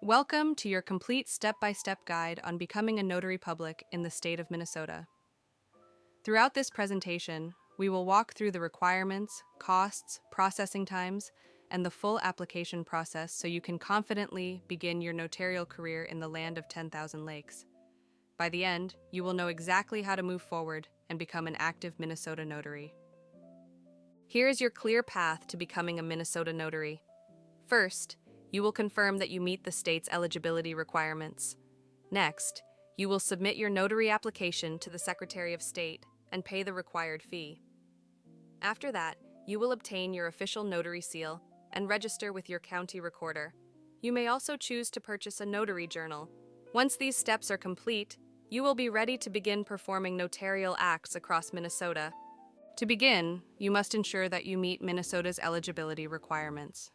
Welcome to your complete step-by-step guide on becoming a notary public in the state of Minnesota. Throughout this presentation, we will walk through the requirements, costs, processing times, and the full application process so you can confidently begin your notarial career in the land of 10,000 lakes. By the end, you will know exactly how to move forward and become an active Minnesota notary. Here is your clear path to becoming a Minnesota notary. First, you will confirm that you meet the state's eligibility requirements. Next, you will submit your notary application to the Secretary of State and pay the required fee. After that, you will obtain your official notary seal and register with your county recorder. You may also choose to purchase a notary journal. Once these steps are complete, you will be ready to begin performing notarial acts across Minnesota. To begin, you must ensure that you meet Minnesota's eligibility requirements.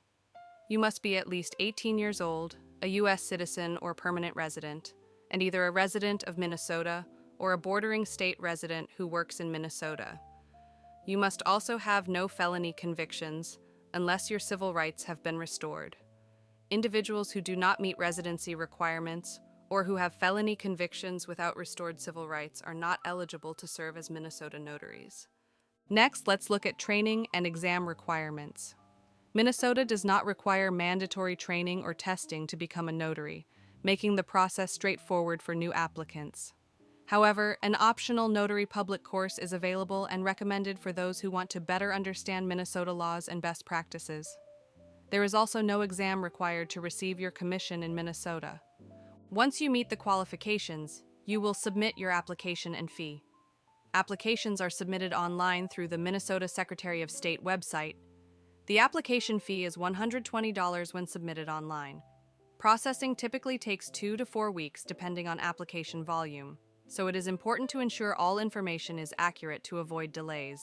You must be at least 18 years old, a U.S. citizen or permanent resident, and either a resident of Minnesota or a bordering state resident who works in Minnesota. You must also have no felony convictions unless your civil rights have been restored. Individuals who do not meet residency requirements or who have felony convictions without restored civil rights are not eligible to serve as Minnesota notaries. Next, let's look at training and exam requirements. Minnesota does not require mandatory training or testing to become a notary, making the process straightforward for new applicants. However, an optional notary public course is available and recommended for those who want to better understand Minnesota laws and best practices. There is also no exam required to receive your commission in Minnesota. Once you meet the qualifications, you will submit your application and fee. Applications are submitted online through the Minnesota Secretary of State website. The application fee is $120 when submitted online. Processing typically takes 2 to 4 weeks depending on application volume, so it is important to ensure all information is accurate to avoid delays.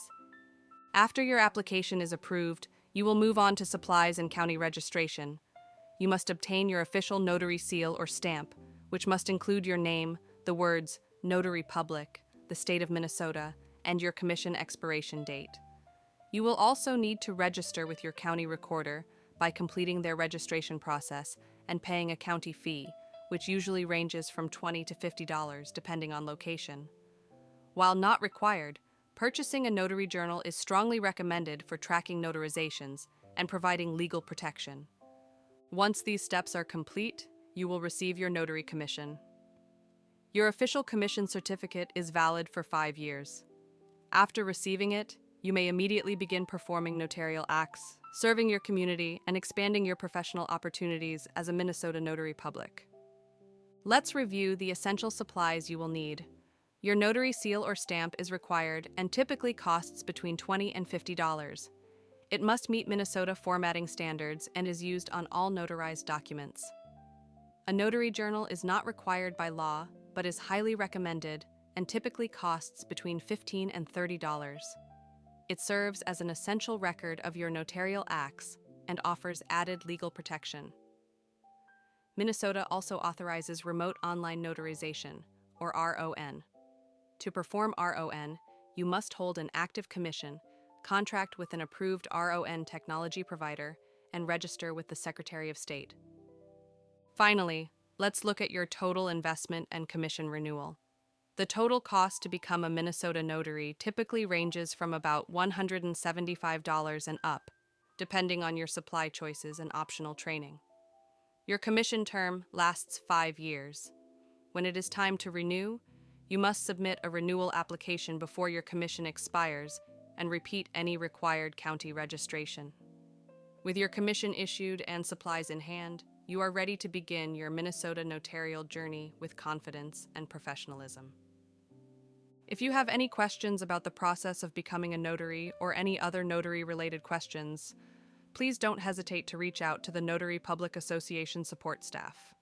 After your application is approved, you will move on to supplies and county registration. You must obtain your official notary seal or stamp, which must include your name, the words Notary Public, the state of Minnesota, and your commission expiration date. You will also need to register with your county recorder by completing their registration process and paying a county fee, which usually ranges from $20 to $50 depending on location. While not required, purchasing a notary journal is strongly recommended for tracking notarizations and providing legal protection. Once these steps are complete, you will receive your notary commission. Your official commission certificate is valid for 5 years. After receiving it, you may immediately begin performing notarial acts, serving your community, and expanding your professional opportunities as a Minnesota notary public. Let's review the essential supplies you will need. Your notary seal or stamp is required and typically costs between $20 and $50. It must meet Minnesota formatting standards and is used on all notarized documents. A notary journal is not required by law, but is highly recommended and typically costs between $15 and $30. It serves as an essential record of your notarial acts and offers added legal protection. Minnesota also authorizes remote online notarization, or RON. To perform RON, you must hold an active commission, contract with an approved RON technology provider, and register with the Secretary of State. Finally, let's look at your total investment and commission renewal. The total cost to become a Minnesota notary typically ranges from about $175 and up, depending on your supply choices and optional training. Your commission term lasts 5 years. When it is time to renew, you must submit a renewal application before your commission expires and repeat any required county registration. With your commission issued and supplies in hand, you are ready to begin your Minnesota notarial journey with confidence and professionalism. If you have any questions about the process of becoming a notary or any other notary-related questions, please don't hesitate to reach out to the Notary Public Association support staff.